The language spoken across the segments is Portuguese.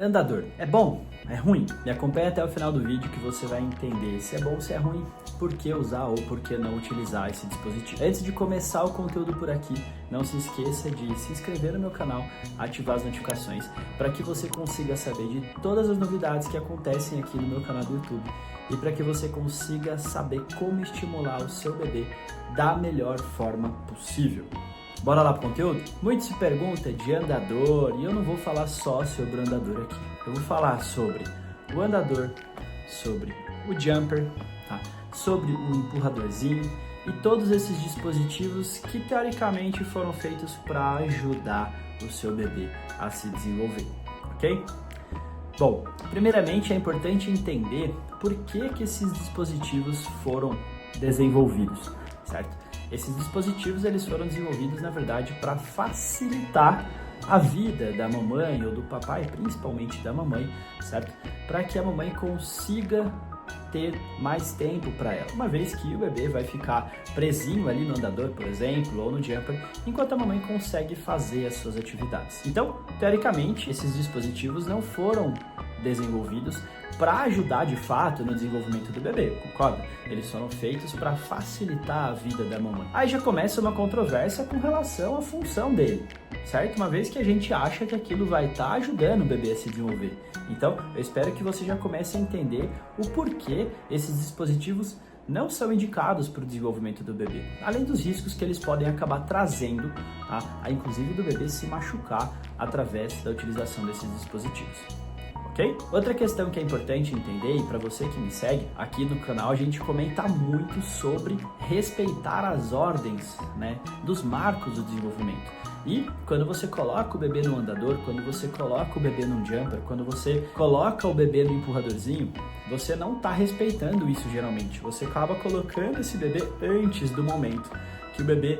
Andador, é bom? É ruim? Me acompanha até o final do vídeo que você vai entender se é bom ou se é ruim, por que usar ou por que não utilizar esse dispositivo. Antes de começar o conteúdo por aqui, não se esqueça de se inscrever no meu canal, ativar as notificações, para que você consiga saber de todas as novidades que acontecem aqui no meu canal do YouTube e para que você consiga saber como estimular o seu bebê da melhor forma possível. Bora lá pro conteúdo? Muito se pergunta de andador e eu não vou falar só sobre o andador aqui. Eu vou falar sobre o andador, sobre o jumper, tá? Sobre o empurradorzinho e todos esses dispositivos que teoricamente foram feitos para ajudar o seu bebê a se desenvolver, ok? Bom, primeiramente é importante entender por que esses dispositivos foram desenvolvidos, certo? Esses dispositivos eles foram desenvolvidos, na verdade, para facilitar a vida da mamãe ou do papai, principalmente da mamãe, certo? Para que a mamãe consiga ter mais tempo para ela, uma vez que o bebê vai ficar presinho ali no andador, por exemplo, ou no jumper, enquanto a mamãe consegue fazer as suas atividades. Então, teoricamente, esses dispositivos não foram desenvolvidos para ajudar de fato no desenvolvimento do bebê, concorda? Eles foram feitos para facilitar a vida da mamãe. Aí já começa uma controvérsia com relação à função dele, certo? Uma vez que a gente acha que aquilo vai estar ajudando o bebê a se desenvolver. Então, eu espero que você já comece a entender o porquê esses dispositivos não são indicados para o desenvolvimento do bebê, além dos riscos que eles podem acabar trazendo, a inclusive do bebê se machucar através da utilização desses dispositivos. Okay? Outra questão que é importante entender, e para você que me segue, aqui no canal a gente comenta muito sobre respeitar as ordens, né, dos marcos do desenvolvimento. E quando você coloca o bebê no andador, quando você coloca o bebê no jumper, quando você coloca o bebê no empurradorzinho, você não está respeitando isso geralmente. Você acaba colocando esse bebê antes do momento que o bebê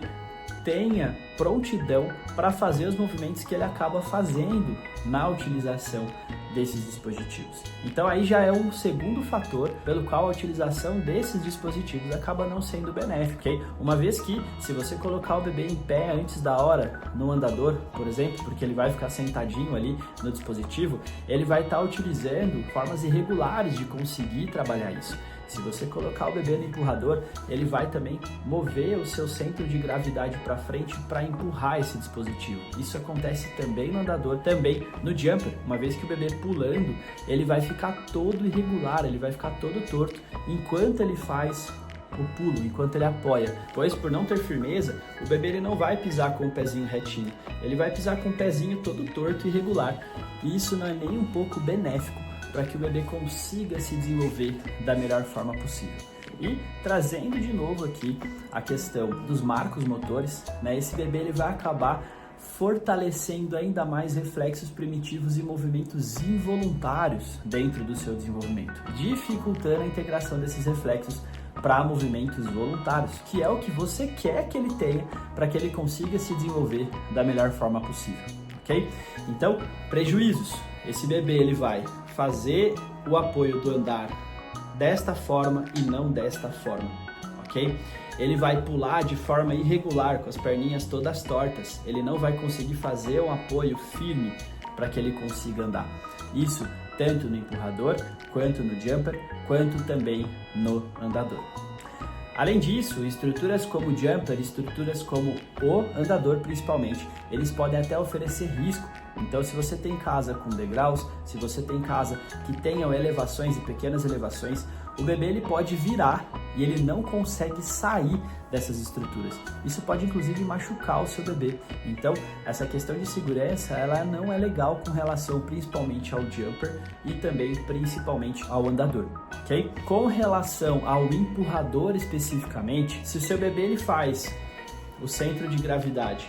tenha prontidão para fazer os movimentos que ele acaba fazendo na utilização desses dispositivos. Então aí já é um segundo fator pelo qual a utilização desses dispositivos acaba não sendo benéfica, ok? Uma vez que, se você colocar o bebê em pé antes da hora no andador, por exemplo, porque ele vai ficar sentadinho ali no dispositivo, ele vai estar utilizando formas irregulares de conseguir trabalhar isso. Se você colocar o bebê no empurrador, ele vai também mover o seu centro de gravidade para frente para empurrar esse dispositivo. Isso acontece também no andador, também no jumper. Uma vez que o bebê pulando, ele vai ficar todo irregular, ele vai ficar todo torto enquanto ele faz o pulo, enquanto ele apoia. Pois por não ter firmeza, o bebê ele não vai pisar com o pezinho retinho, ele vai pisar com o pezinho todo torto e irregular. E isso não é nem um pouco benéfico para que o bebê consiga se desenvolver da melhor forma possível. E trazendo de novo aqui a questão dos marcos motores, né, esse bebê ele vai acabar fortalecendo ainda mais reflexos primitivos e movimentos involuntários dentro do seu desenvolvimento, dificultando a integração desses reflexos para movimentos voluntários, que é o que você quer que ele tenha para que ele consiga se desenvolver da melhor forma possível, ok? Então, prejuízos. Esse bebê ele vai fazer o apoio do andar desta forma e não desta forma, ok? Ele vai pular de forma irregular, com as perninhas todas tortas. Ele não vai conseguir fazer um apoio firme para que ele consiga andar. Isso tanto no empurrador, quanto no jumper, quanto também no andador. Além disso, estruturas como o jumper, estruturas como o andador principalmente, eles podem até oferecer risco. Então, se você tem casa com degraus, se você tem casa que tenham elevações e pequenas elevações, o bebê ele pode virar e ele não consegue sair dessas estruturas. Isso pode inclusive machucar o seu bebê. Então, essa questão de segurança, ela não é legal com relação principalmente ao jumper e também principalmente ao andador, ok? Com relação ao empurrador especificamente, se o seu bebê ele faz o centro de gravidade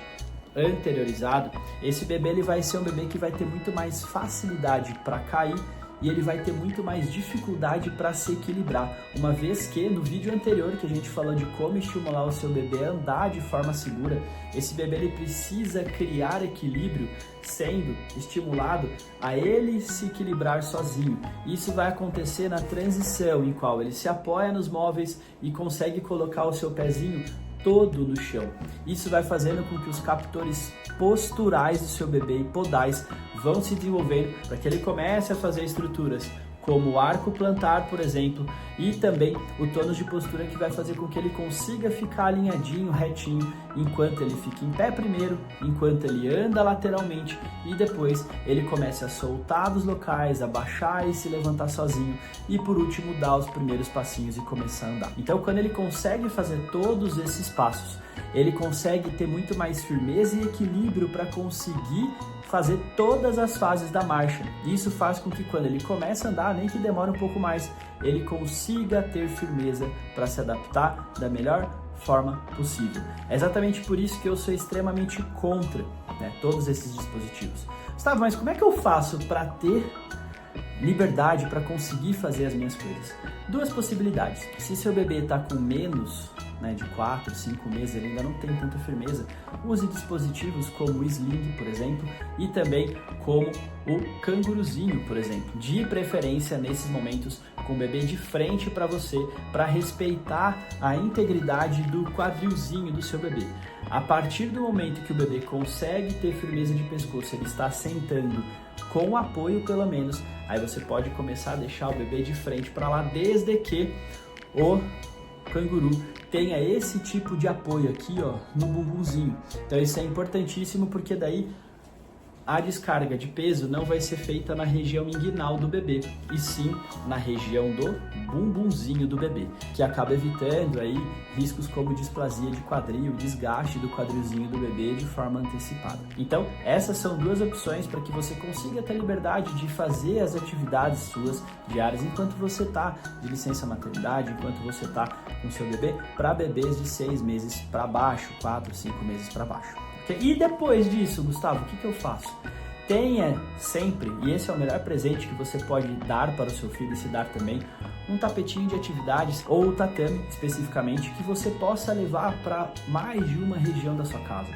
anteriorizado, esse bebê ele vai ser um bebê que vai ter muito mais facilidade para cair e ele vai ter muito mais dificuldade para se equilibrar, uma vez que no vídeo anterior que a gente falou de como estimular o seu bebê a andar de forma segura, esse bebê ele precisa criar equilíbrio sendo estimulado a ele se equilibrar sozinho. Isso vai acontecer na transição em qual ele se apoia nos móveis e consegue colocar o seu pezinho todo no chão. Isso vai fazendo com que os captores posturais do seu bebê e podais vão se desenvolvendo para que ele comece a fazer estruturas como o arco plantar, por exemplo, e também o tônus de postura, que vai fazer com que ele consiga ficar alinhadinho, retinho, enquanto ele fica em pé primeiro, enquanto ele anda lateralmente e depois ele começa a soltar dos locais, a baixar e se levantar sozinho e por último dar os primeiros passinhos e começar a andar. Então, quando ele consegue fazer todos esses passos, ele consegue ter muito mais firmeza e equilíbrio para conseguir fazer todas as fases da marcha. Isso faz com que quando ele começa a andar, nem que demore um pouco mais, ele consiga ter firmeza para se adaptar da melhor forma possível. É exatamente por isso que eu sou extremamente contra, todos esses dispositivos. Gustavo, mas como é que eu faço para ter liberdade para conseguir fazer as minhas coisas? Duas possibilidades. Se seu bebê está com menos de 4, 5 meses, ele ainda não tem tanta firmeza, use dispositivos como o Sling, por exemplo, e também como o canguruzinho, por exemplo, de preferência nesses momentos com o bebê de frente para você, para respeitar a integridade do quadrilzinho do seu bebê. A partir do momento que o bebê consegue ter firmeza de pescoço, ele está sentando com apoio pelo menos, aí você pode começar a deixar o bebê de frente para lá, desde que o canguru tenha esse tipo de apoio aqui, ó, no bumbumzinho. Então isso é importantíssimo, porque daí a descarga de peso não vai ser feita na região inguinal do bebê, e sim na região do bumbumzinho do bebê, que acaba evitando aí riscos como displasia de quadril, desgaste do quadrilzinho do bebê de forma antecipada. Então, essas são duas opções para que você consiga ter liberdade de fazer as atividades suas diárias enquanto você está de licença maternidade, enquanto você está com seu bebê, para bebês de 6 meses para baixo, 4, 5 meses para baixo. E depois disso, Gustavo, o que eu faço? Tenha sempre, e esse é o melhor presente que você pode dar para o seu filho e se dar também, um tapetinho de atividades, ou o tatame especificamente, que você possa levar para mais de uma região da sua casa.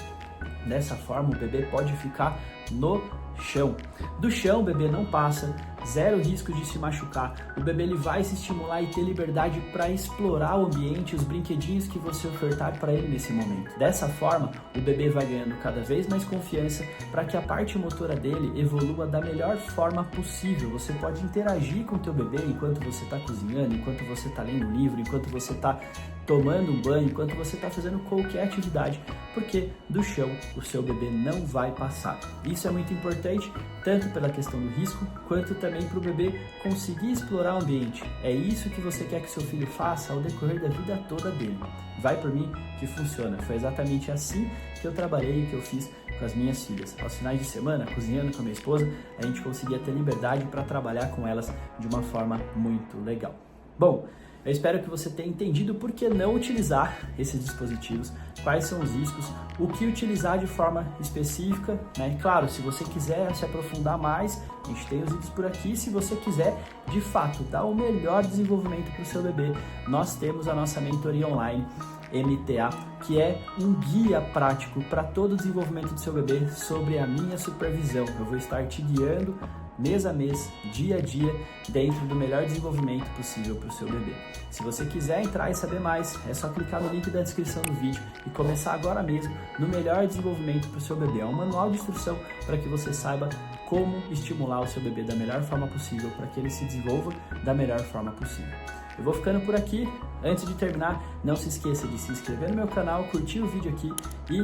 Dessa forma, o bebê pode ficar no chão. Do chão, o bebê não passa, zero risco de se machucar. O bebê ele vai se estimular e ter liberdade para explorar o ambiente, os brinquedinhos que você ofertar para ele nesse momento. Dessa forma, o bebê vai ganhando cada vez mais confiança para que a parte motora dele evolua da melhor forma possível. Você pode interagir com o teu bebê enquanto você está cozinhando, enquanto você está lendo um livro, enquanto você está tomando um banho, enquanto você está fazendo qualquer atividade, porque do chão o seu bebê não vai passar. Isso é muito importante, tanto pela questão do risco, quanto também para o bebê conseguir explorar o ambiente. É isso que você quer que seu filho faça ao decorrer da vida toda dele. Vai por mim que funciona. Foi exatamente assim que eu trabalhei e que eu fiz com as minhas filhas. Aos finais de semana, cozinhando com a minha esposa, a gente conseguia ter liberdade para trabalhar com elas de uma forma muito legal. Bom, eu espero que você tenha entendido por que não utilizar esses dispositivos, quais são os riscos, o que utilizar de forma específica, Claro, se você quiser se aprofundar mais, a gente tem os vídeos por aqui. Se você quiser, de fato, dar o melhor desenvolvimento para o seu bebê, nós temos a nossa mentoria online, MTA, que é um guia prático para todo o desenvolvimento do seu bebê sobre a minha supervisão. Eu vou estar te guiando mês a mês, dia a dia, dentro do melhor desenvolvimento possível para o seu bebê. Se você quiser entrar e saber mais, é só clicar no link da descrição do vídeo e começar agora mesmo no melhor desenvolvimento para o seu bebê. É um manual de instrução para que você saiba como estimular o seu bebê da melhor forma possível para que ele se desenvolva da melhor forma possível. Eu vou ficando por aqui. Antes de terminar, não se esqueça de se inscrever no meu canal, curtir o vídeo aqui e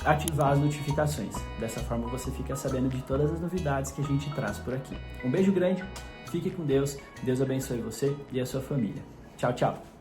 ativar as notificações. Dessa forma você fica sabendo de todas as novidades que a gente traz por aqui. Um beijo grande, fique com Deus, Deus abençoe você e a sua família. Tchau, tchau!